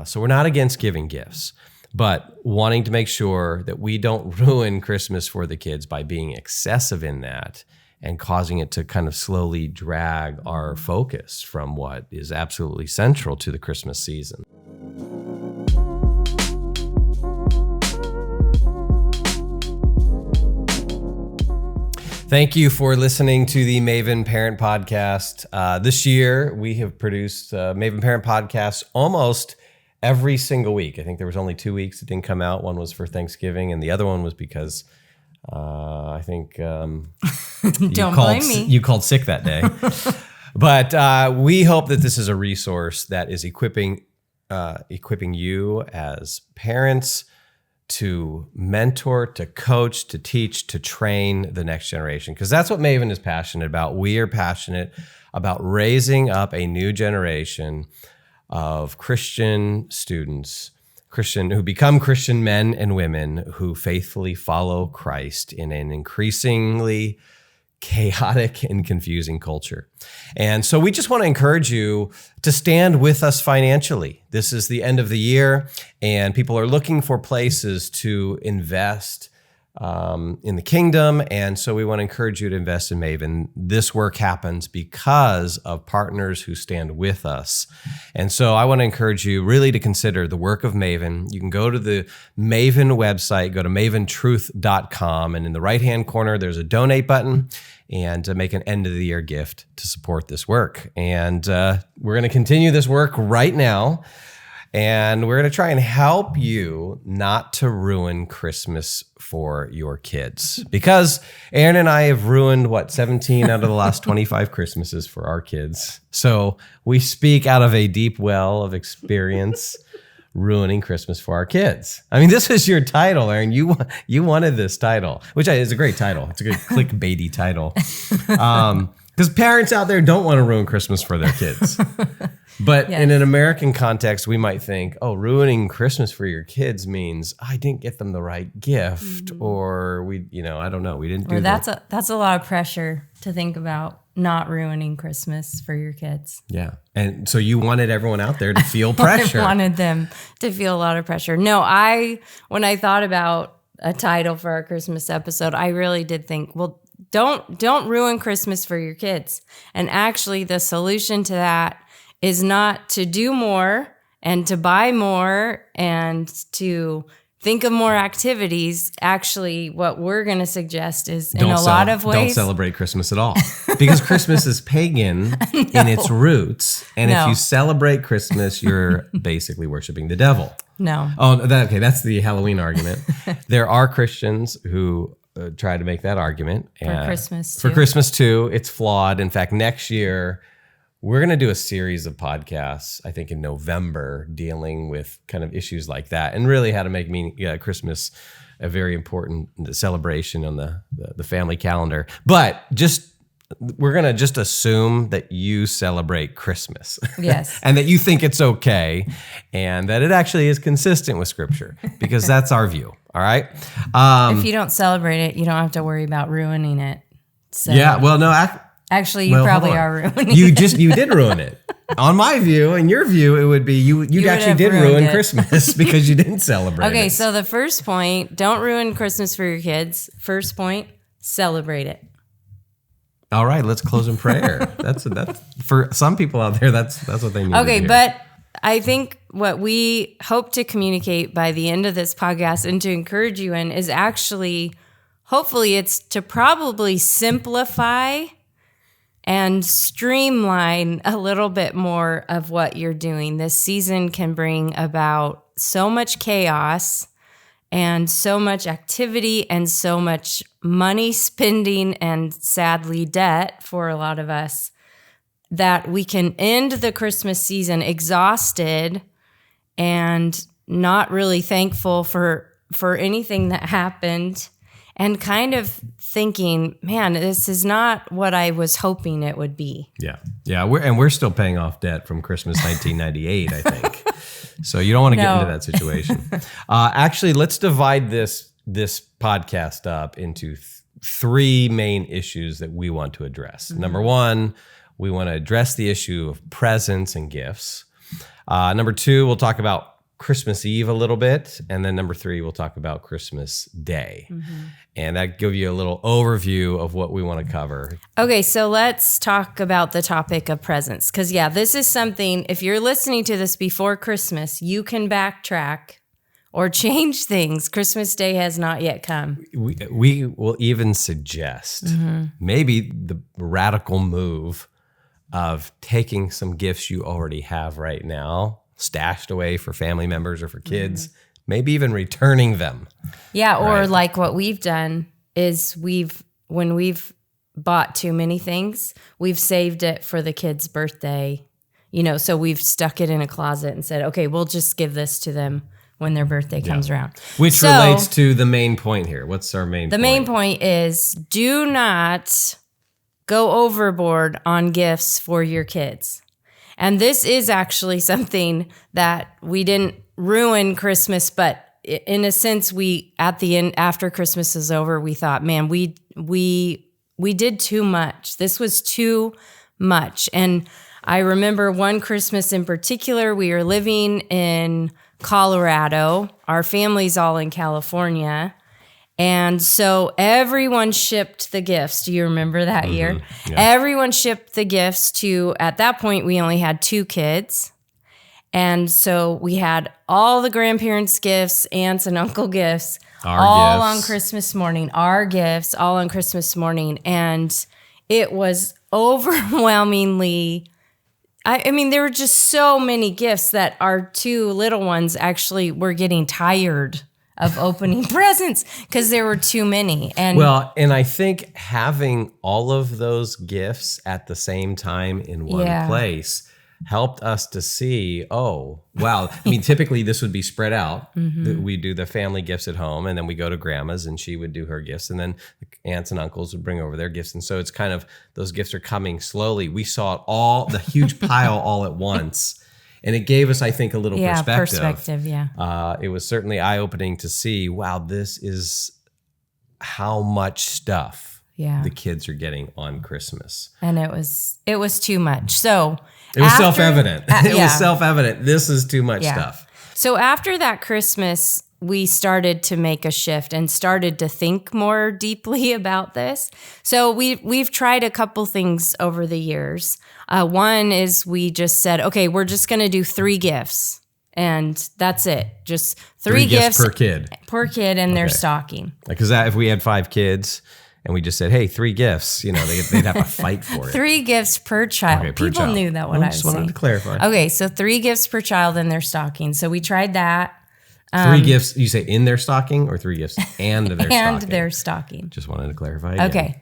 So we're not against giving gifts, but wanting to make sure that we don't ruin Christmas for the kids by being excessive in that and causing it to kind of slowly drag our focus from what is absolutely central to the Christmas season. Thank you for listening to the Maven Parent Podcast. This year, we have produced Maven Parent Podcasts almost every single week. I think there was only 2 weeks it didn't come out. One was for Thanksgiving, and the other one was because I think Don't blame me. You called sick that day. But we hope that this is a resource that is equipping you as parents to mentor, to coach, to teach, to train the next generation. Because that's what Maven is passionate about. We are passionate about raising up a new generation of Christian students, who become Christian men and women who faithfully follow Christ in an increasingly chaotic and confusing culture. And so we just want to encourage you to stand with us financially. This is the end of the year, and people are looking for places to invest in the kingdom. And so we want to encourage you to invest in Maven. This work happens because of partners who stand with us. And so I want to encourage you really to consider the work of Maven. You can go to the Maven website, go to maventruth.com, and in the right-hand corner, there's a donate button, and to make an end of the year gift to support this work. And we're going to continue this work right now. And we're going to try and help you not to ruin Christmas for your kids. Because Erin and I have ruined, 17 out of the last 25 Christmases for our kids. So we speak out of a deep well of experience ruining Christmas for our kids. I mean, this is your title, Erin. You wanted this title, which is a great title. It's a good clickbaity title. Because parents out there don't want to ruin Christmas for their kids. But yes, in an American context, we might think, ruining Christmas for your kids means I didn't get them the right gift, or I don't know, we didn't do that's a lot of pressure to think about, not ruining Christmas for your kids. Yeah. And so you wanted everyone out there to feel pressure. I wanted them to feel a lot of pressure. No, when I thought about a title for our Christmas episode, I really did think, well, don't ruin Christmas for your kids. And actually the solution to that is not to do more and to buy more and to think of more activities. Actually, what we're going to suggest is in a lot of ways. Don't celebrate Christmas at all, because Christmas is pagan in its roots. And if you celebrate Christmas, you're basically worshiping the devil. No. Oh, that's the Halloween argument. There are Christians who try to make that argument. For Christmas too. For Christmas too. It's flawed. In fact, next year, we're going to do a series of podcasts, I think in November, dealing with kind of issues like that and really how to make Christmas a very important celebration on the family calendar. But we're going to just assume that you celebrate Christmas. Yes. And that you think it's okay and that it actually is consistent with Scripture, because that's our view. All right. If you don't celebrate it, you don't have to worry about ruining it. So. Yeah. Well, no, actually, you probably are ruining it. You did ruin it. On my view, and your view, it would be you actually did ruin Christmas because you didn't celebrate it. Okay, so the first point, don't ruin Christmas for your kids. First point, celebrate it. All right, let's close in prayer. That's for some people out there, that's what they need to hear. Okay, but I think what we hope to communicate by the end of this podcast and to encourage you in is actually, hopefully it's to probably simplify and streamline a little bit more of what you're doing. This season can bring about so much chaos and so much activity and so much money spending and sadly debt for a lot of us that we can end the Christmas season exhausted and not really thankful for anything that happened, and kind of thinking, man, this is not what I was hoping it would be. Yeah. We're still paying off debt from Christmas 1998, I think. So you don't want to get into that situation. Actually, let's divide this podcast up into three main issues that we want to address. Mm-hmm. Number one, we want to address the issue of presents and gifts. Number 2, we'll talk about Christmas Eve a little bit. And then number 3, we'll talk about Christmas Day. And that give you a little overview of what we want to cover. Okay, so let's talk about the topic of presents. Because, this is something, if you're listening to this before Christmas, you can backtrack or change things. Christmas Day has not yet come. We will even suggest maybe the radical move of taking some gifts you already have right now, stashed away for family members or for kids, maybe even returning them. Yeah, or like what we've done is when we've bought too many things, we've saved it for the kid's birthday, so we've stuck it in a closet and said, okay, we'll just give this to them when their birthday comes around. Which relates to the main point here. What's our main point? The main point is do not go overboard on gifts for your kids. And this is actually something that we didn't ruin Christmas, but in a sense, we at the end, after Christmas is over, we thought, man, we did too much. This was too much. And I remember one Christmas in particular, we were living in Colorado. Our family's all in California. And so everyone shipped the gifts. Do you remember that year? Yeah. Everyone shipped the gifts to, at that point, we only had 2 kids. And so we had all the grandparents' gifts, aunts and uncle gifts, all on Christmas morning. Our gifts, all on Christmas morning. And it was overwhelmingly, I mean, there were just so many gifts that our 2 little ones actually were getting tired of opening presents because there were too many. And I think having all of those gifts at the same time in one place helped us to see, typically this would be spread out. We do the family gifts at home, and then we go to grandma's and she would do her gifts, and then the aunts and uncles would bring over their gifts. And so it's kind of, those gifts are coming slowly. We saw it all, the huge pile all at once. And it gave us, I think, a little perspective. It was certainly eye-opening to see, wow, this is how much stuff the kids are getting on Christmas. And it was too much. So it was self-evident. It was self-evident. This is too much stuff. So after that Christmas, we started to make a shift and started to think more deeply about this. So we've tried a couple things over the years. One is we just said, okay, we're just going to do 3 gifts, and that's it. Just 3 gifts per kid and their stocking. Because if we had 5 kids and we just said, hey, 3 gifts, they'd have to fight for it. 3 gifts per child. Okay, People knew that what I was saying. Just wanted to clarify. Okay, so 3 gifts per child and their stocking. So we tried that. 3 gifts, you say in their stocking, or 3 gifts and their stocking? And their stocking. Just wanted to clarify again. Okay.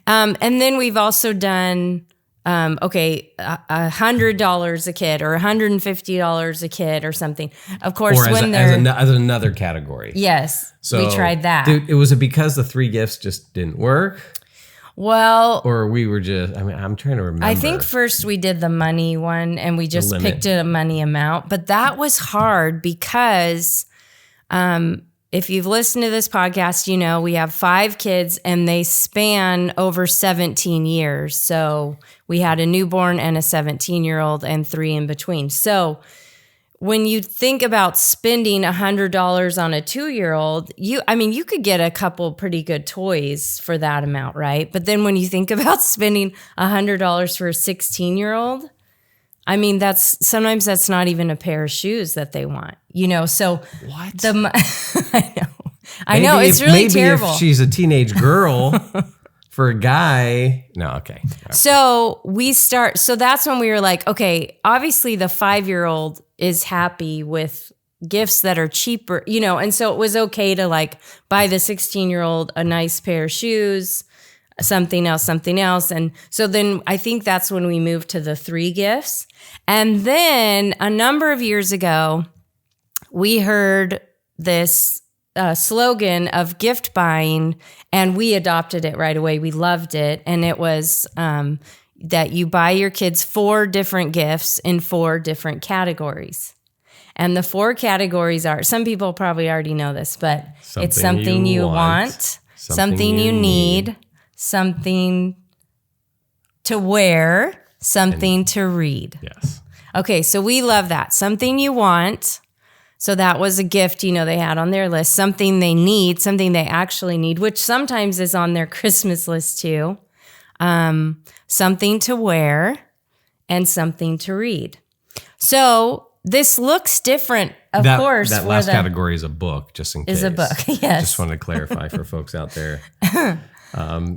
And then we've also done, $100 a kid or $150 a kid or something. Of course, or as another category. Yes, so we tried that. Dude, was it because the 3 gifts just didn't work? Well, or we were just, I'm trying to remember. I think first we did the money one and we just picked a money amount, but that was hard because if you've listened to this podcast, we have 5 kids and they span over 17 years. So we had a newborn and a 17-year-old and 3 in between. So when you think about spending $100 on a 2-year-old, you could get a couple pretty good toys for that amount, right? But then when you think about spending $100 for a 16-year-old, sometimes that's not even a pair of shoes that they want, so what? I know it's really terrible. If she's a teenage girl for a guy, no, okay. So that's when we were like, okay, obviously the 5-year-old is happy with gifts that are cheaper, and so it was okay to buy the 16-year-old a nice pair of shoes, something else. And so then I think that's when we moved to the 3 gifts. And then a number of years ago, we heard this slogan of gift buying, and we adopted it right away. We loved it. And it was that you buy your kids 4 different gifts in 4 different categories. And the 4 categories are, some people probably already know this, but it's something you want, something you need, something to wear, something to read. Yes. Okay, so we love that. Something you want. So that was a gift, they had on their list. Something they need, something they actually need, which sometimes is on their Christmas list too. Something to wear and something to read. So this looks different, of course. That last category is a book, just in case. Is a book, yes. Just wanted to clarify for folks out there.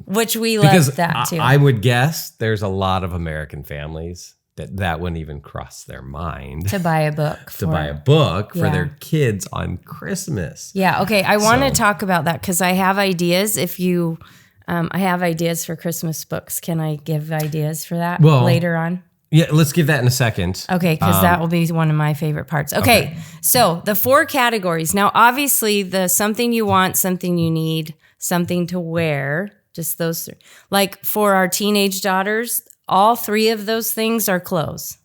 Which we love that too. I would guess there's a lot of American families that wouldn't even cross their mind. To buy a book. For their kids on Christmas. Yeah, okay. I want to talk about that because I have ideas. I have ideas for Christmas books. Can I give ideas for that later on? Yeah, let's give that in a second. Okay, because that will be one of my favorite parts. Okay, so the 4 categories. Now, obviously, the something you want, something you need, something to wear, just those 3. Like for our teenage daughters, all 3 of those things are clothes.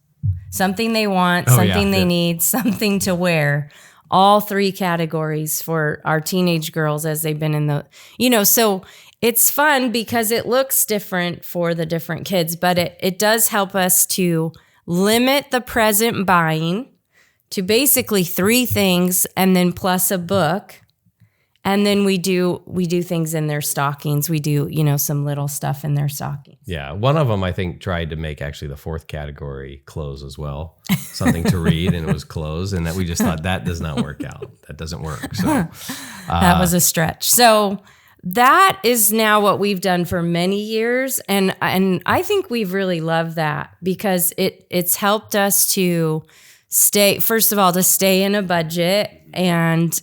Something they want, something they need, something to wear. All 3 categories for our teenage girls as they've been in the, so it's fun because it looks different for the different kids, but it does help us to limit the present buying to basically 3 things and then plus a book. And then we do things in their stockings. We do, some little stuff in their stockings. Yeah. One of them, I think, tried to make actually the 4th category clothes as well. Something to read, and it was clothes. And that we just thought that does not work out. That doesn't work. So that was a stretch. So that is now what we've done for many years. And I think we've really loved that because it's helped us to stay in a budget. And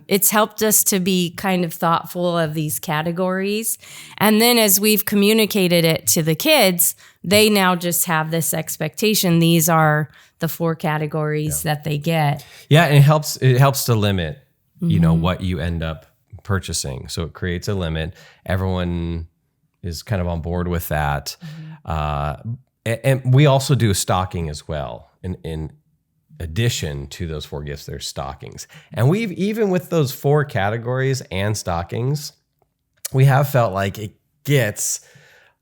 it's helped us to be kind of thoughtful of these categories. And then as we've communicated it to the kids, they now just have this expectation. These are the 4 categories that they get. Yeah, and it helps to limit, what you end up purchasing. So it creates a limit. Everyone is kind of on board with that. And we also do a stocking as well. In addition to those 4 gifts, there's stockings. And we've, even with those 4 categories and stockings, we have felt like it gets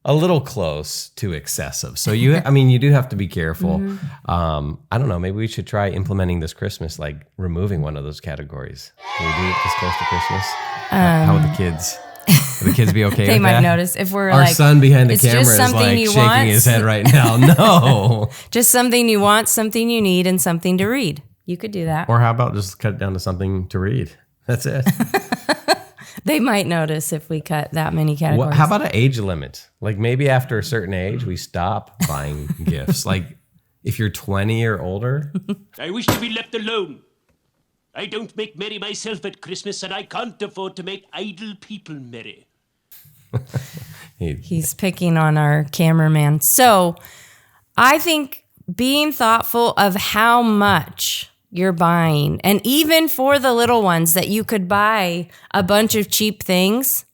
a little close to excessive. So you do have to be careful. I don't know, maybe we should try implementing this Christmas, like removing one of those categories. Can we do it this close to Christmas? How would the kids? Would the kids be okay with that? They might notice if we're Our son behind the camera is like shaking want. his head right now. No. Just something you want, something you need, and something to read. You could do that. Or how about just cut it down to something to read? That's it. They might notice if we cut that many categories. How about an age limit? Like maybe after a certain age, we stop buying gifts. Like if you're 20 or older. I wish to be left alone. I don't make merry myself at Christmas, and I can't afford to make idle people merry. He's picking on our cameraman. So I think being thoughtful of how much you're buying, and even for the little ones that you could buy a bunch of cheap things,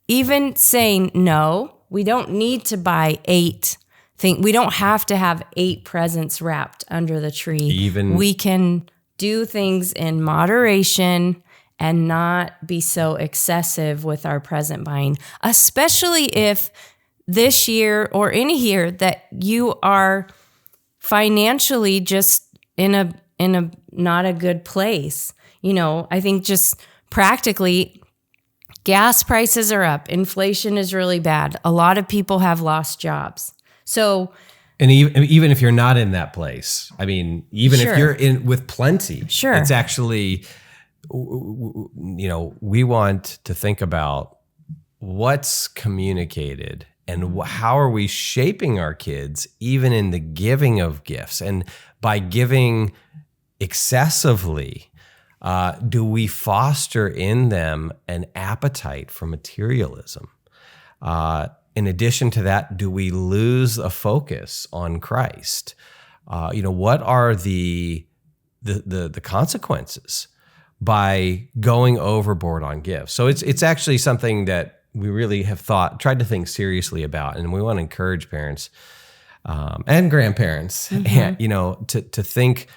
even saying, no, we don't need to buy 8 things. We don't have to have 8 presents wrapped under the tree. We can do things in moderation and not be so excessive with our present buying, especially if this year or any year that you are financially just in a not a good place. I think just practically gas prices are up. Inflation is really bad. A lot of people have lost jobs. So, and even if you're not in that place, even if you're in with plenty, it's actually, we want to think about what's communicated and how are we shaping our kids, even in the giving of gifts. And by giving excessively, do we foster in them an appetite for materialism? In addition to that, do we lose a focus on Christ? What are the consequences by going overboard on gifts? So it's actually something that we really have tried to think seriously about, and we want to encourage parents and grandparents, to think,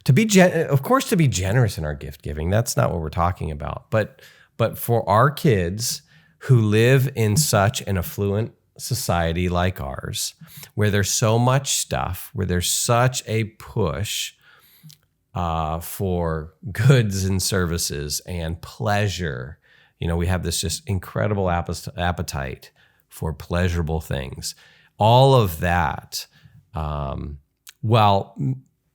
to be generous in our gift giving. That's not what we're talking about, but for our kids who live in such an affluent society like ours, where there's so much stuff, where there's such a push for goods and services and pleasure. We have this just incredible appetite for pleasurable things. All of that, while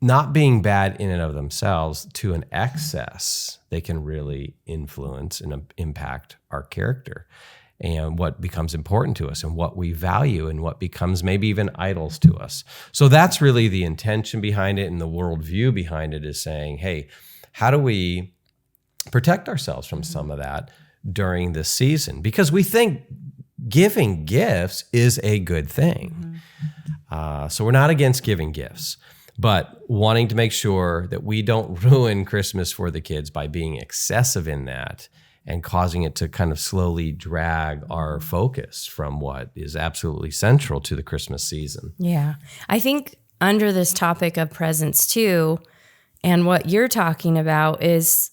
not being bad in and of themselves, to an excess, they can really influence and impact our character and what becomes important to us and what we value and what becomes maybe even idols to us. So that's really the intention behind it, and the worldview behind it is saying, hey, how do we protect ourselves from some of that during this season? Because we think giving gifts is a good thing. So we're not against giving gifts, but wanting to make sure that we don't ruin Christmas for the kids by being excessive in that and causing it to kind of slowly drag our focus from what is absolutely central to the Christmas season. Yeah. I think under this topic of presents too, and what you're talking about is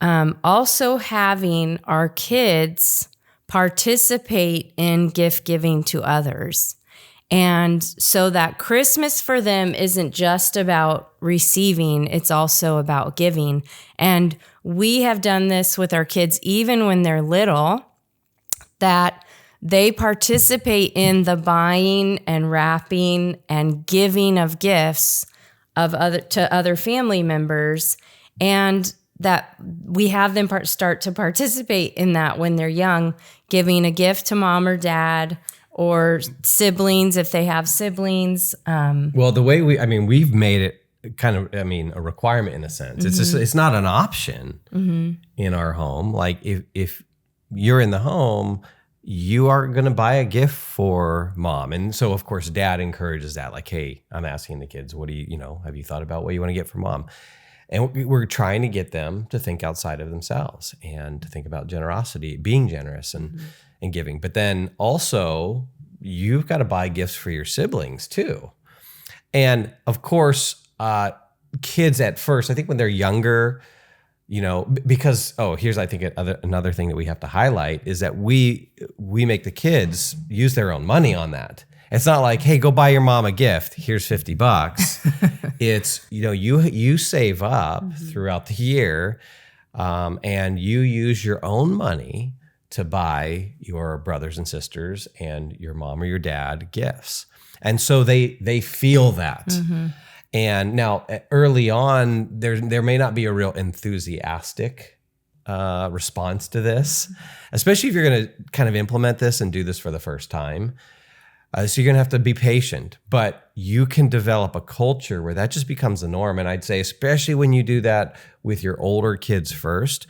also having our kids participate in gift giving to others. And so that Christmas for them isn't just about receiving, it's also about giving. And we have done this with our kids even when they're little, that they participate in the buying and wrapping and giving of gifts to other family members, and that we have them start to participate in that when they're young, giving a gift to mom or dad, or siblings if they have siblings. Well, the way we've made it kind of, a requirement in a sense. It's not an option in our home. Like if you're in the home, you are going to buy a gift for mom. And so of course dad encourages that. Like, hey, I'm asking the kids, what do have you thought about what you want to get for mom? And we're trying to get them to think outside of themselves and to think about generosity, being generous and giving. But then also you've got to buy gifts for your siblings too. And of course, kids at first, I think when they're younger, because, here's, I think another thing that we have to highlight is that we make the kids use their own money on that. It's not like, hey, go buy your mom a gift. Here's $50. It's, you save up throughout the year, and you use your own money to buy your brothers and sisters and your mom or your dad gifts. And so they feel that. And now early on, there may not be a real enthusiastic response to this, especially if you're going to kind of implement this and do this for the first time. So you're going to have to be patient, but you can develop a culture where that just becomes the norm. And I'd say, especially when you do that with your older kids first,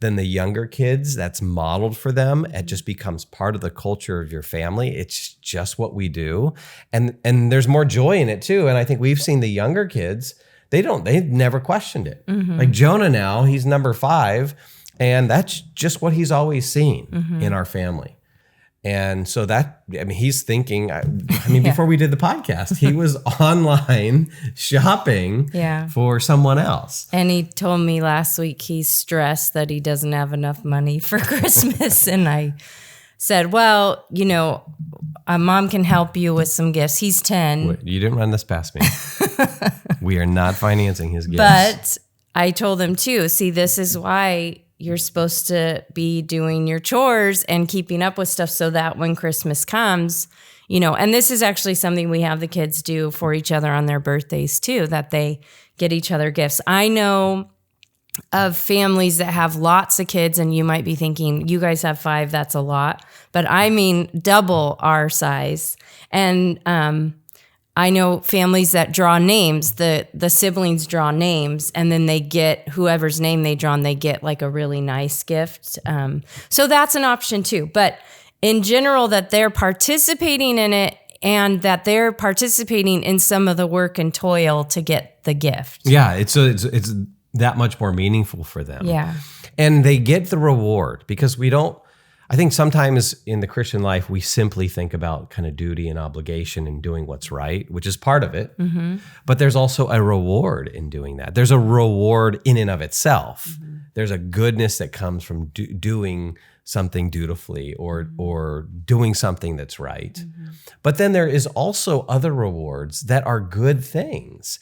then the younger kids, that's modeled for them. It just becomes part of the culture of your family. It's just what we do. And there's more joy in it too. And I think we've seen the younger kids, they've never questioned it. Like Jonah now, he's number 5, and that's just what he's always seen in our family. And so he's thinking, before we did the podcast, he was online shopping for someone else. And he told me last week he's stressed that he doesn't have enough money for Christmas. And I said, well, mom can help you with some gifts. He's 10. Wait, you didn't run this past me. We are not financing his gifts. But I told him too, see, this is why you're supposed to be doing your chores and keeping up with stuff so that when Christmas comes, and this is actually something we have the kids do for each other on their birthdays too, that they get each other gifts. I know of families that have lots of kids, and you might be thinking, you guys have 5, that's a lot. But I mean double our size. And I know families that draw names, the siblings draw names, and then they get whoever's name they draw, and they get like a really nice gift. So that's an option too. But in general, that they're participating in it, and that they're participating in some of the work and toil to get the gift. Yeah, it's that much more meaningful for them. Yeah. And they get the reward, because I think sometimes in the Christian life, we simply think about kind of duty and obligation and doing what's right, which is part of it. But there's also a reward in doing that. There's a reward in and of itself There's a goodness that comes from doing something dutifully or doing something that's right. But then there is also other rewards that are good things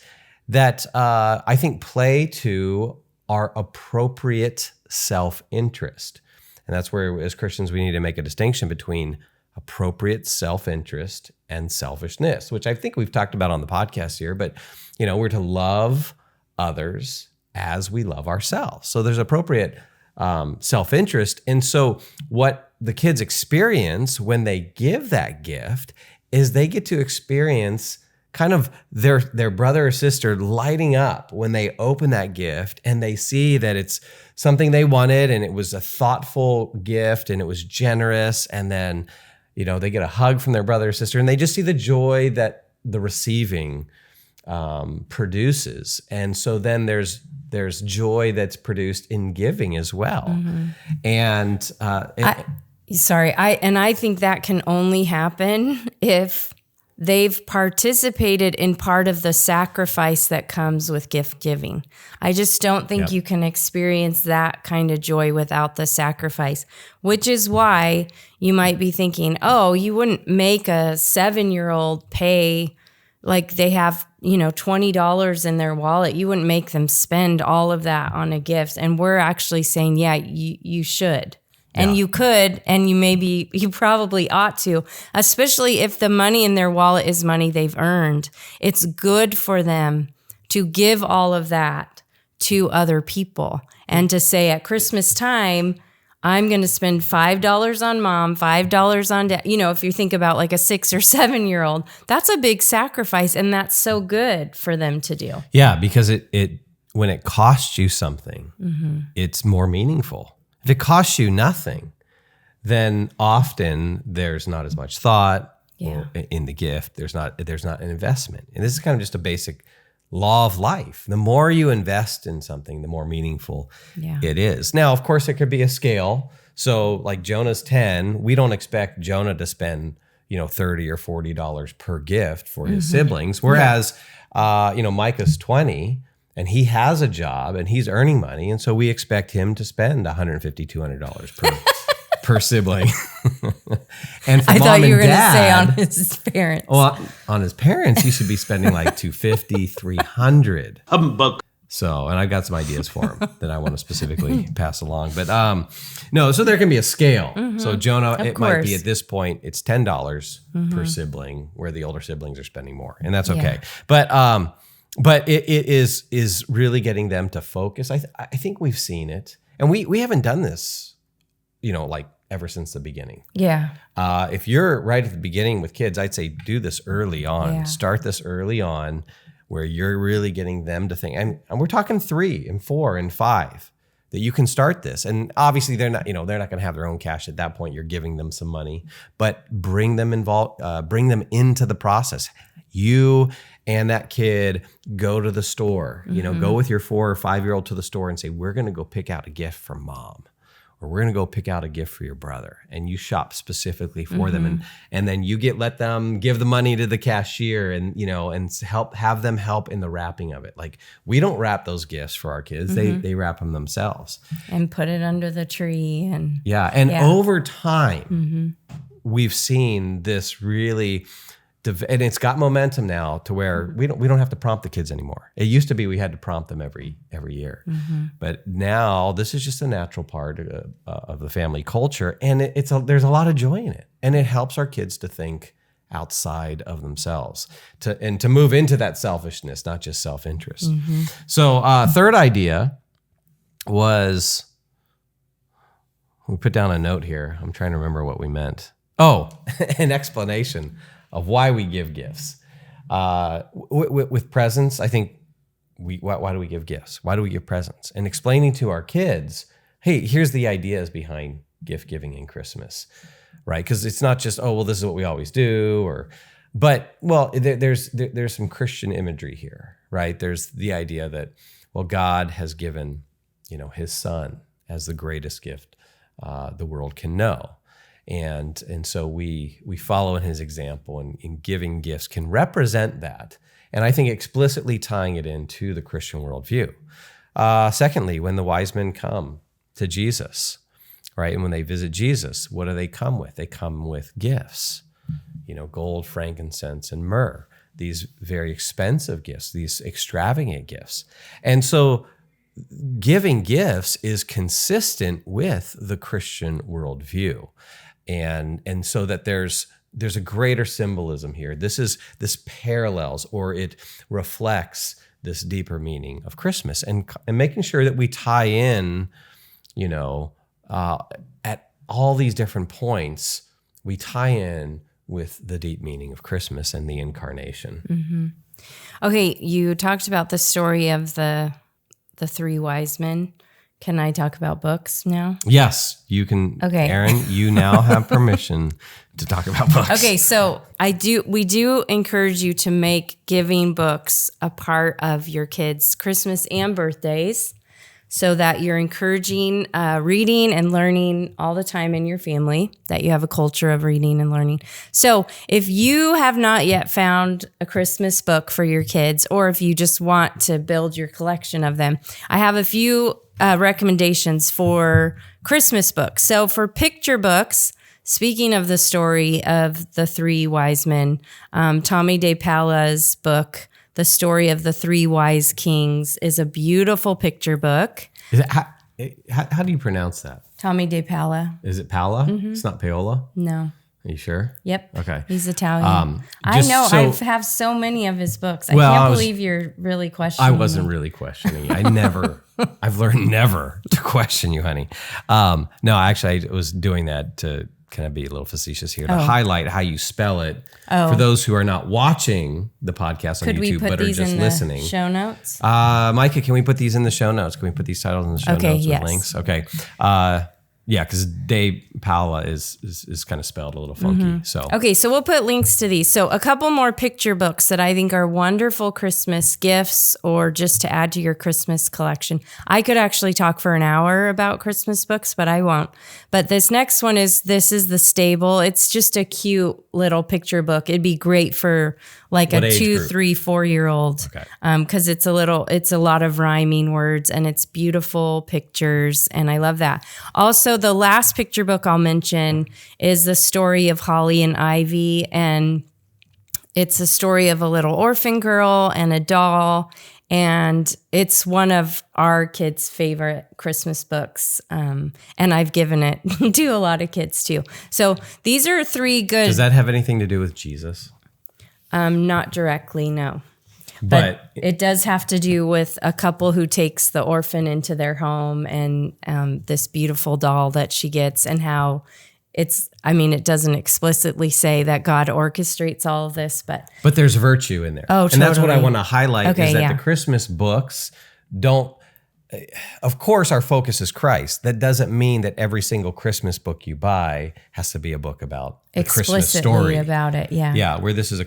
that I think play to our appropriate self-interest. And that's where, as Christians, we need to make a distinction between appropriate self-interest and selfishness, which I think we've talked about on the podcast here. But, we're to love others as we love ourselves. So there's appropriate self-interest. And so what the kids experience when they give that gift is they get to experience kind of their brother or sister lighting up when they open that gift and they see that it's something they wanted and it was a thoughtful gift and it was generous. And then, they get a hug from their brother or sister and they just see the joy that the receiving produces. And so then there's joy that's produced in giving as well. And I think that can only happen if they've participated in part of the sacrifice that comes with gift giving. I just don't think you can experience that kind of joy without the sacrifice, which is why you might be thinking, oh, you wouldn't make a 7-year-old pay, like they have, $20 in their wallet. You wouldn't make them spend all of that on a gift. And we're actually saying, you should. And you could, and you probably ought to, especially if the money in their wallet is money they've earned. It's good for them to give all of that to other people and to say at Christmas time, I'm going to spend $5 on mom, $5 on dad. If you think about like a 6 or 7-year-old, that's a big sacrifice, and that's so good for them to do. Yeah, because it when it costs you something, it's more meaningful. If it costs you nothing, then often there's not as much thought in the gift. There's not an investment. And this is kind of just a basic law of life. The more you invest in something, the more meaningful it is. Now, of course, there could be a scale. So like Jonah's 10, we don't expect Jonah to spend, $30 or $40 per gift for his siblings. Whereas, Micah's 20, and he has a job and he's earning money. And so we expect him to spend $150, $200 per sibling. And for I mom thought you were going to dad, say on his parents. Well, on his parents, he should be spending like $250, $300. Humbug. So, and I've got some ideas for him that I want to specifically pass along. But no, so there can be a scale. So Jonah, it might be at this point, it's $10 per sibling, where the older siblings are spending more. And that's okay. But it is really getting them to focus. I think we've seen it. And we haven't done this, like ever since the beginning. Yeah. If you're right at the beginning with kids, I'd say do this early on. Yeah. Start this early on where you're really getting them to think. And we're talking 3 and 4 and 5 that you can start this. And obviously they're not going to have their own cash at that point. You're giving them some money, but bring them into the process. You and that kid go to the store, go with your 4 or 5-year-old to the store and say, we're going to go pick out a gift for mom, or we're going to go pick out a gift for your brother. And you shop specifically for them. And then you let them give the money to the cashier and have them help in the wrapping of it. Like, we don't wrap those gifts for our kids. They wrap them themselves. And put it under the tree. And over time, we've seen this really, and it's got momentum now to where we don't have to prompt the kids anymore. It used to be we had to prompt them every year, but now this is just a natural part of the family culture, and there's a lot of joy in it, and it helps our kids to think outside of themselves, to move into that selfishness, not just self-interest. So third idea was, we put down a note here. I'm trying to remember what we meant. Oh, an explanation of why we give gifts. With presents, I think, why do we give gifts? Why do we give presents? And explaining to our kids, hey, here's the ideas behind gift giving in Christmas, right? Because it's not just, oh, well, this is what we always do, there's some Christian imagery here, right? There's the idea that, well, God has given, his son as the greatest gift the world can know. And so we follow in his example, and in giving gifts can represent that. And I think explicitly tying it into the Christian worldview. Secondly, when the wise men come to Jesus, right? And when they visit Jesus, what do they come with? They come with gifts, gold, frankincense, and myrrh, these very expensive gifts, these extravagant gifts. And so giving gifts is consistent with the Christian worldview. And so that there's a greater symbolism here. This parallels, or it reflects this deeper meaning of Christmas, and making sure that we tie in, at all these different points, we tie in with the deep meaning of Christmas and the Incarnation. Mm-hmm. Okay, you talked about the story of the three wise men. Can I talk about books now? Yes, you can. Okay. Erin, you now have permission to talk about books. Okay, so we do encourage you to make giving books a part of your kids' Christmas and birthdays, so that you're encouraging reading and learning all the time in your family, that you have a culture of reading and learning. So if you have not yet found a Christmas book for your kids, or if you just want to build your collection of them, I have a few recommendations for Christmas books. So for picture books, speaking of the story of the three wise men, Tommy DePaola's book, The Story of the Three Wise Kings, is a beautiful picture book. Is it, how do you pronounce that? Tommy DePaola. Is it Paola? Mm-hmm. It's not Paola? No. Are you sure? Yep. Okay. He's Italian. I know. I have so many of his books. I can't believe you're really questioning I wasn't really questioning you. I've learned never to question you, honey. No, actually, I was doing that to kind of be a little facetious here, to highlight how you spell it for those who are not watching the podcast on YouTube, but are just listening. Show notes? Micah, can we put these in the show notes? Can we put these titles in the show notes with links? Okay. Yeah, because De Paola is kind of spelled a little funky. Mm-hmm. So okay, so we'll put links to these. So a couple more picture books that I think are wonderful Christmas gifts, or just to add to your Christmas collection. I could actually talk for an hour about Christmas books, but I won't. But this next one is The Stable. It's just a cute little picture book. It'd be great for like what a 2, group? 3, 4-year-old. Okay. Because it's a lot of rhyming words, and it's beautiful pictures, and I love that. Also, the last picture book I'll mention is The Story of Holly and Ivy, and it's a story of a little orphan girl and a doll, and it's one of our kids' favorite Christmas books, and I've given it to a lot of kids too. So these are 3 good. Does that have anything to do with Jesus? Not directly, no. But it does have to do with a couple who takes the orphan into their home, and this beautiful doll that she gets, and how it doesn't explicitly say that God orchestrates all of this, but there's virtue in there. Oh, totally. And that's what I want to highlight, is that the Christmas books don't, of course, our focus is Christ. That doesn't mean that every single Christmas book you buy has to be a book about the Christmas story. About it, yeah. Yeah, where this is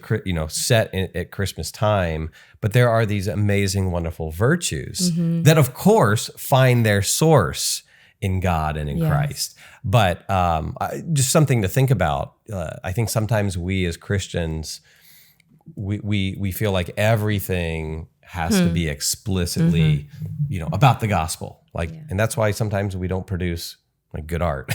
set at Christmas time, but there are these amazing, wonderful virtues that, of course, find their source in God and in Christ. But just something to think about. I think sometimes we as Christians, we feel like everything has to be explicitly, about the gospel. And that's why sometimes we don't produce like good art,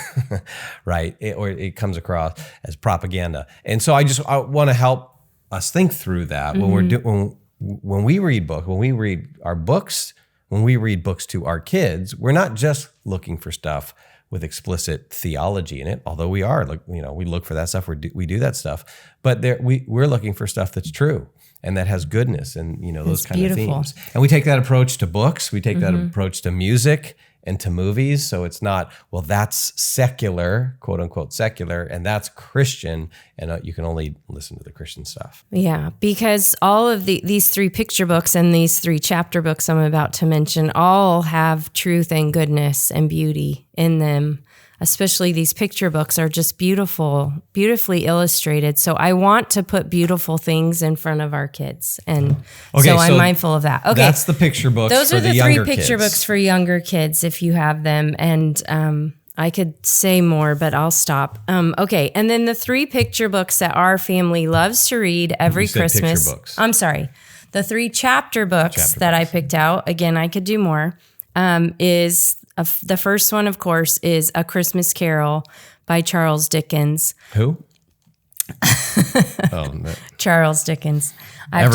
right? Or it comes across as propaganda. And so I want to help us think through that when we read books, when we read our books, when we read books to our kids, we're not just looking for stuff with explicit theology in it, although we are, we look for that stuff, we do that stuff, but we're looking for stuff that's true and that has goodness and, those kind of themes. And we take that approach to books, we take that approach to music and to movies. So it's not, well, that's secular, quote unquote secular, and that's Christian, and you can only listen to the Christian stuff. Yeah, because all of these 3 picture books and these 3 chapter books I'm about to mention all have truth and goodness and beauty in them. Especially these picture books are just beautifully illustrated. So I want to put beautiful things in front of our kids. And so I'm mindful of that. Okay. That's the picture books Those for are the the younger 3 picture kids. books for younger kids, if you have them. And I could say more, but I'll stop. Okay. And then the 3 picture books that our family loves to read every You said Christmas. picture books. I'm sorry. The 3 chapter books that I picked out, again, I could do more, the first one, of course, is A Christmas Carol by Charles Dickens. Who? Oh, no. Charles Dickens. I've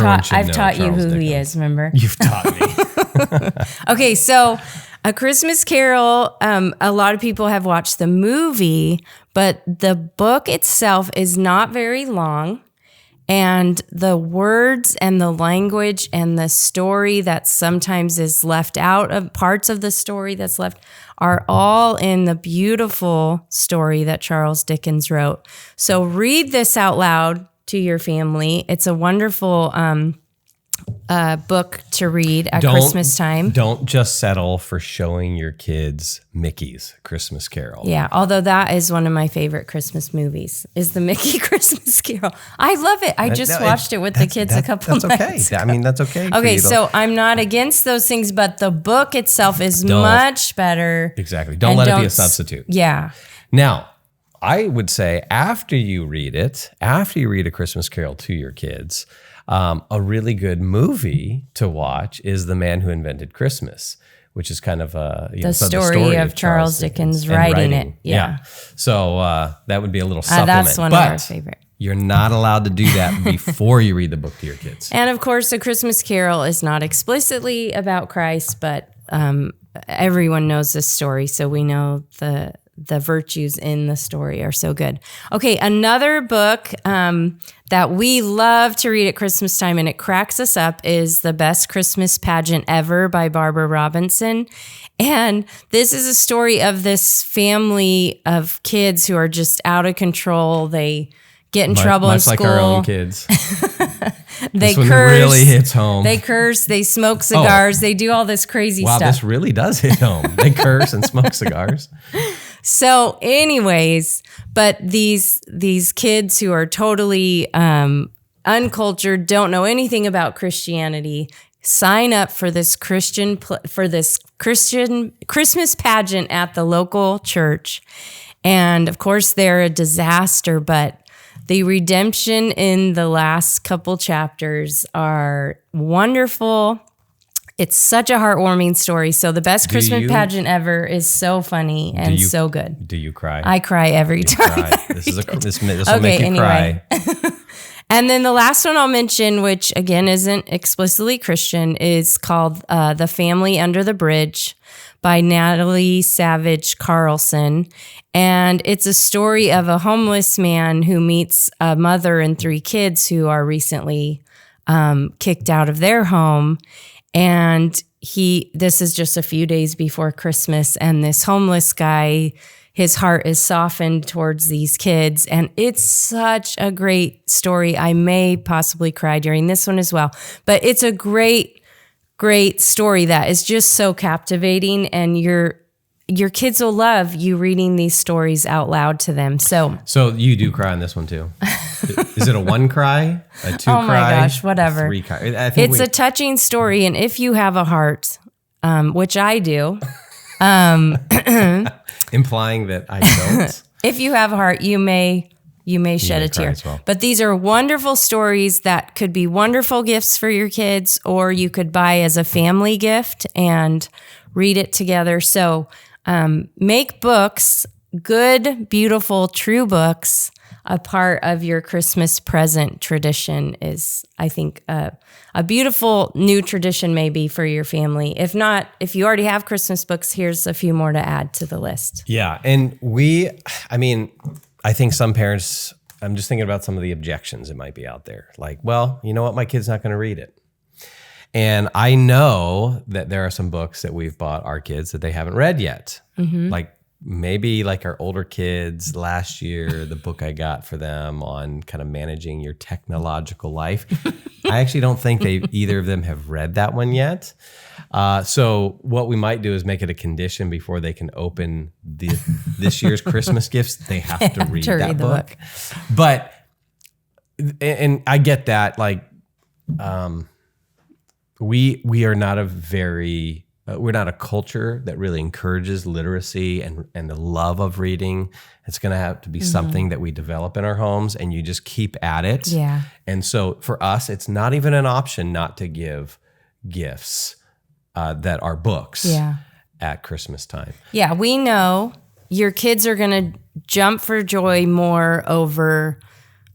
taught you who he is, remember? You've taught me. Okay, so A Christmas Carol, a lot of people have watched the movie, but the book itself is not very long. And the words and the language and the story that sometimes is left out of parts of the story that's left are all in the beautiful story that Charles Dickens wrote. So read this out loud to your family. It's a wonderful book to read at Christmas time. Don't just settle for showing your kids Mickey's Christmas Carol. Yeah, although that is one of my favorite Christmas movies, is the Mickey Christmas Carol. I love it. I just watched it with the kids a couple nights ago. I mean, that's okay. Okay, so I'm not against those things, but the book itself is much better. Exactly. Don't let it be a substitute. Yeah. Now, I would say after you read A Christmas Carol to your kids, a really good movie to watch is The Man Who Invented Christmas, which is kind of the story of Charles Dickens writing it. Yeah. So that would be a little supplement. That's one of our favorite. You're not allowed to do that before you read the book to your kids. And of course, A Christmas Carol is not explicitly about Christ, but everyone knows this story, so we know the virtues in the story are so good. Okay, another book that we love to read at Christmas time, and it cracks us up, is The Best Christmas Pageant Ever by Barbara Robinson. And this is a story of this family of kids who are just out of control. They get in trouble in school. Much like our own kids. They curse. It really hits home. They curse. They smoke cigars. They do all this crazy stuff. Wow, this really does hit home. They curse and smoke cigars. So anyways, but these kids who are totally uncultured, don't know anything about Christianity, sign up for this Christian Christmas pageant at the local church. And of course, they're a disaster, but the redemption in the last couple chapters are wonderful. It's such a heartwarming story. So The Best Christmas Pageant Ever is so funny and so good. Do you cry? I cry every time. This will make you cry. And then the last one I'll mention, which again isn't explicitly Christian, is called The Family Under the Bridge by Natalie Savage Carlson. And it's a story of a homeless man who meets a mother and 3 kids who are recently kicked out of their home. And this is just a few days before Christmas, and this homeless guy, his heart is softened towards these kids. And it's such a great story. I may possibly cry during this one as well, but it's a great story that is just so captivating, and your kids will love you reading these stories out loud to them. So you do cry on this one too. Is it a 1 cry, a 2 cry? Oh my gosh, whatever. 3 cry? It's a touching story, and if you have a heart, which I do, implying that I don't. If you have a heart, you may shed a tear. Well. But these are wonderful stories that could be wonderful gifts for your kids, or you could buy as a family gift and read it together. So make books, good, beautiful, true books, a part of your Christmas present tradition is, I think, a beautiful new tradition maybe for your family. If not, if you already have Christmas books, here's a few more to add to the list. Yeah. And I think some parents, I'm just thinking about some of the objections that might be out there. Like, well, you know what? My kid's not going to read it. And I know that there are some books that we've bought our kids that they haven't read yet. Mm-hmm. Like maybe like our older kids last year, the book I got for them on kind of managing your technological life. I actually don't think either of them have read that one yet. So what we might do is make it a condition before they can open this year's Christmas gifts. They have to read that book. But, and I get that, like, we are not a very we're not a culture that really encourages literacy and the love of reading. It's going to have to be something that we develop in our homes, and you just keep at it. Yeah. And so for us, it's not even an option not to give gifts that are books at Christmas time. Yeah, we know your kids are going to jump for joy more over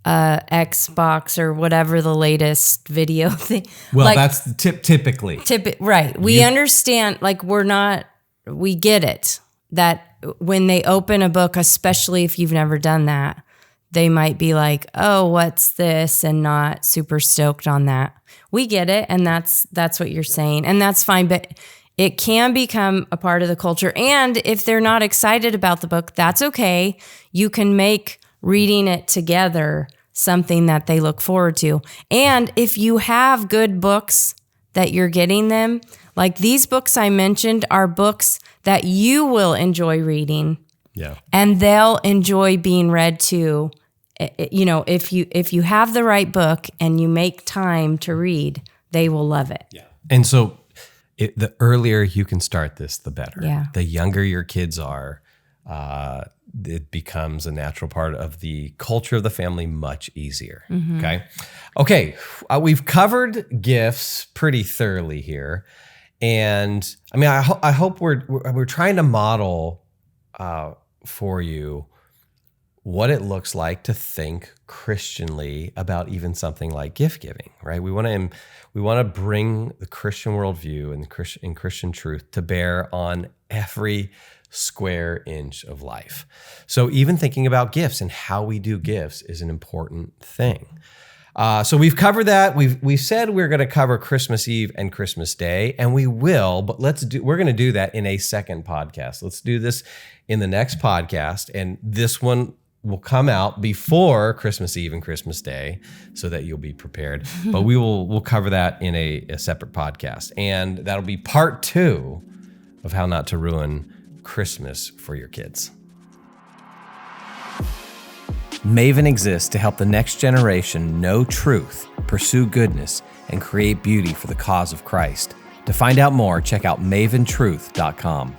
Xbox or whatever the latest video thing. Well, that's typically. Right. We understand, like, we get it, that when they open a book, especially if you've never done that, they might be like, oh, what's this? And not super stoked on that. We get it. And that's what you're saying. And that's fine. But it can become a part of the culture. And if they're not excited about the book, that's okay. You can make reading it together something that they look forward to. And if you have good books that you're getting them, like these books I mentioned are books that you will enjoy reading. Yeah. And they'll enjoy being read too. You know, if you have the right book and you make time to read, they will love it. Yeah. And so the earlier you can start this, the better. Yeah. The younger your kids are, it becomes a natural part of the culture of the family much easier. Okay. We've covered gifts pretty thoroughly here. And I mean, I hope we're trying to model for you what it looks like to think Christianly about even something like gift giving, right? We want to bring the Christian worldview and Christian truth to bear on every square inch of life. So even thinking about gifts and how we do gifts is an important thing. So we've covered that. We've said we're going to cover Christmas Eve and Christmas Day, and we will, but we're going to do that in a second podcast. Let's do this in the next podcast, and this one will come out before Christmas Eve and Christmas Day so that you'll be prepared. But we'll cover that in a separate podcast, and that'll be part 2 of how not to ruin Christmas for your kids. Maven exists to help the next generation know truth, pursue goodness, and create beauty for the cause of Christ. To find out more, check out maventruth.com.